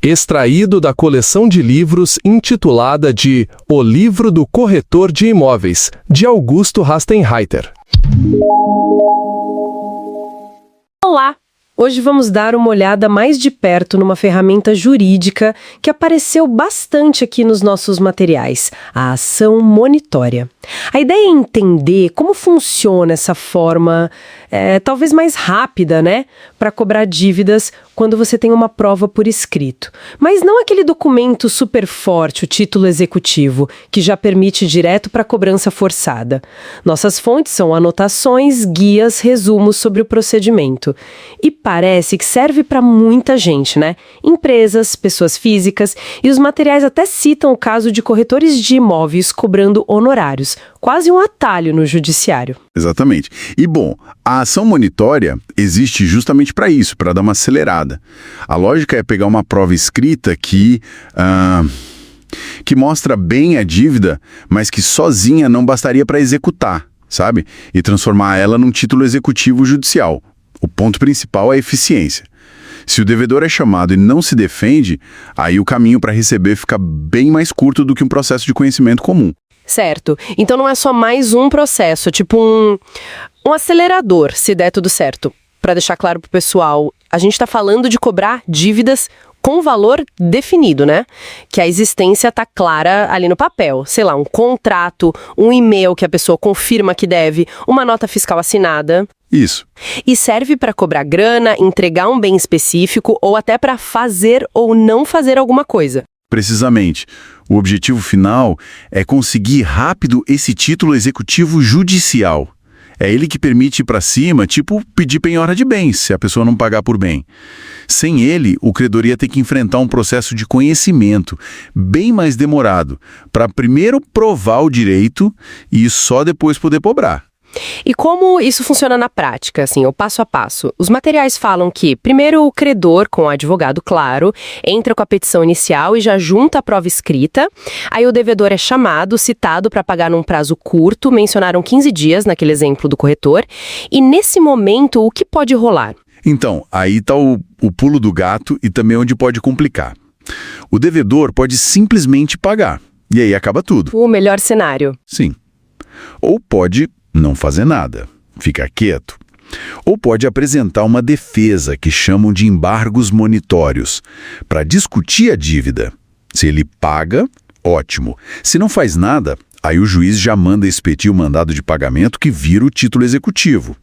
extraído da coleção de livros intitulada de O Livro do Corretor de Imóveis, de Augusto Rastenreiter. Olá! Hoje vamos dar uma olhada mais de perto numa ferramenta jurídica que apareceu bastante aqui nos nossos materiais, a ação monitória. A ideia é entender como funciona essa forma, talvez mais rápida, né, para cobrar dívidas quando você tem uma prova por escrito. Mas não aquele documento super forte, o título executivo, que já permite direto para cobrança forçada. Nossas fontes são anotações, guias, resumos sobre o procedimento. E parece que serve para muita gente, né? Empresas, pessoas físicas, e os materiais até citam o caso de corretores de imóveis cobrando honorários, quase um atalho no judiciário. Exatamente. E bom, a ação monitória existe justamente para isso, para dar uma acelerada. A lógica é pegar uma prova escrita que mostra bem a dívida, mas que sozinha não bastaria para executar, sabe? E transformar ela num título executivo judicial. O ponto principal é a eficiência. Se o devedor é chamado e não se defende, aí o caminho para receber fica bem mais curto do que um processo de conhecimento comum. Certo. Então não é só mais um processo, tipo um acelerador, se der tudo certo. Para deixar claro pro pessoal, a gente está falando de cobrar dívidas com valor definido, né? Que a existência tá clara ali no papel. Sei lá, um contrato, um e-mail que a pessoa confirma que deve, uma nota fiscal assinada. Isso. E serve para cobrar grana, entregar um bem específico ou até para fazer ou não fazer alguma coisa. Precisamente. O objetivo final é conseguir rápido esse título executivo judicial. É ele que permite ir para cima, tipo pedir penhora de bens, se a pessoa não pagar por bem. Sem ele, o credor ia ter que enfrentar um processo de conhecimento bem mais demorado, para primeiro provar o direito e só depois poder cobrar. E como isso funciona na prática, assim, o passo a passo? Os materiais falam que, primeiro, o credor, com o advogado, claro, entra com a petição inicial e já junta a prova escrita. Aí o devedor é chamado, citado para pagar num prazo curto, mencionaram 15 dias naquele exemplo do corretor. E nesse momento, o que pode rolar? Então, aí está o pulo do gato e também onde pode complicar. O devedor pode simplesmente pagar, e aí acaba tudo. O melhor cenário. Sim. Ou pode não fazer nada, ficar quieto. Ou pode apresentar uma defesa, que chamam de embargos monitórios, para discutir a dívida. Se ele paga, ótimo. Se não faz nada, aí o juiz já manda expedir o mandado de pagamento que vira o título executivo.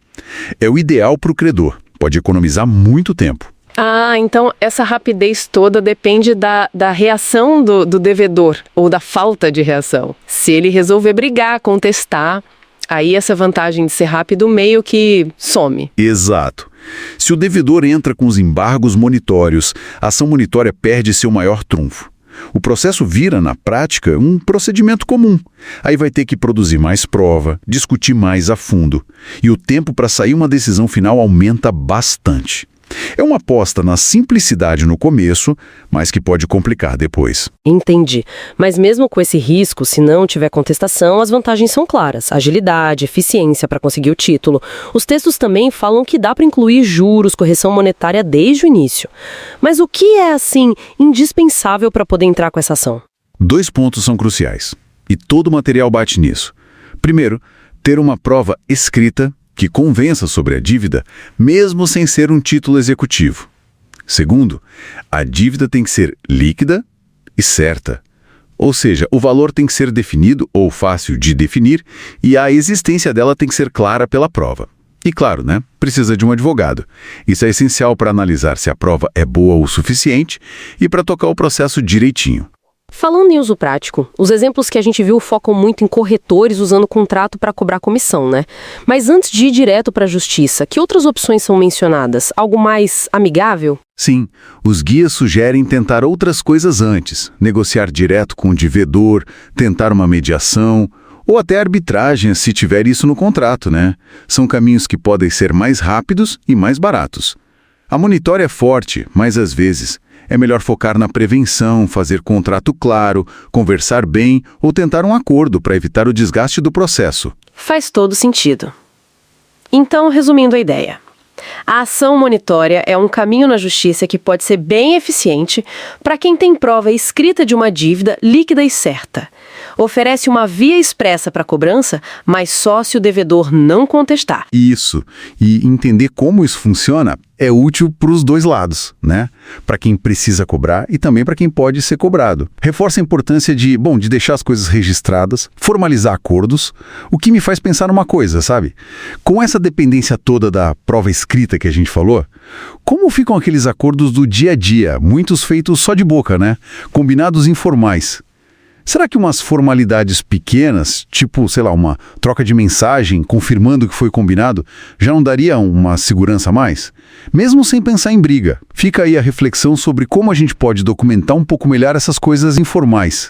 É o ideal para o credor, pode economizar muito tempo. Ah, então essa rapidez toda depende da reação do devedor, ou da falta de reação. Se ele resolver brigar, contestar, aí essa vantagem de ser rápido meio que some. Exato. Se o devedor entra com os embargos monitórios, a ação monitória perde seu maior trunfo. O processo vira, na prática, um procedimento comum. Aí vai ter que produzir mais prova, discutir mais a fundo. E o tempo para sair uma decisão final aumenta bastante. É uma aposta na simplicidade no começo, mas que pode complicar depois. Entendi. Mas mesmo com esse risco, se não tiver contestação, as vantagens são claras. Agilidade, eficiência para conseguir o título. Os textos também falam que dá para incluir juros, correção monetária desde o início. Mas o que é, assim, indispensável para poder entrar com essa ação? 2 pontos são cruciais. E todo o material bate nisso. Primeiro, ter uma prova escrita que convença sobre a dívida, mesmo sem ser um título executivo. Segundo, a dívida tem que ser líquida e certa. Ou seja, o valor tem que ser definido ou fácil de definir e a existência dela tem que ser clara pela prova. E claro, né? Precisa de um advogado. Isso é essencial para analisar se a prova é boa o suficiente e para tocar o processo direitinho. Falando em uso prático, os exemplos que a gente viu focam muito em corretores usando contrato para cobrar comissão, né? Mas antes de ir direto para a justiça, que outras opções são mencionadas? Algo mais amigável? Sim, os guias sugerem tentar outras coisas antes, negociar direto com o devedor, tentar uma mediação, ou até arbitragem, se tiver isso no contrato, né? São caminhos que podem ser mais rápidos e mais baratos. A monitória é forte, mas às vezes é melhor focar na prevenção, fazer contrato claro, conversar bem ou tentar um acordo para evitar o desgaste do processo. Faz todo sentido. Então, resumindo a ideia. A ação monitória é um caminho na justiça que pode ser bem eficiente para quem tem prova escrita de uma dívida líquida e certa. Oferece uma via expressa para a cobrança, mas só se o devedor não contestar. Isso. E entender como isso funciona é útil para os dois lados, né? Para quem precisa cobrar e também para quem pode ser cobrado. Reforça a importância de deixar as coisas registradas, formalizar acordos, o que me faz pensar numa coisa, sabe? Com essa dependência toda da prova escrita que a gente falou, como ficam aqueles acordos do dia a dia, muitos feitos só de boca, né? Combinados informais. Será que umas formalidades pequenas, tipo, sei lá, uma troca de mensagem confirmando o que foi combinado, já não daria uma segurança a mais? Mesmo sem pensar em briga, fica aí a reflexão sobre como a gente pode documentar um pouco melhor essas coisas informais.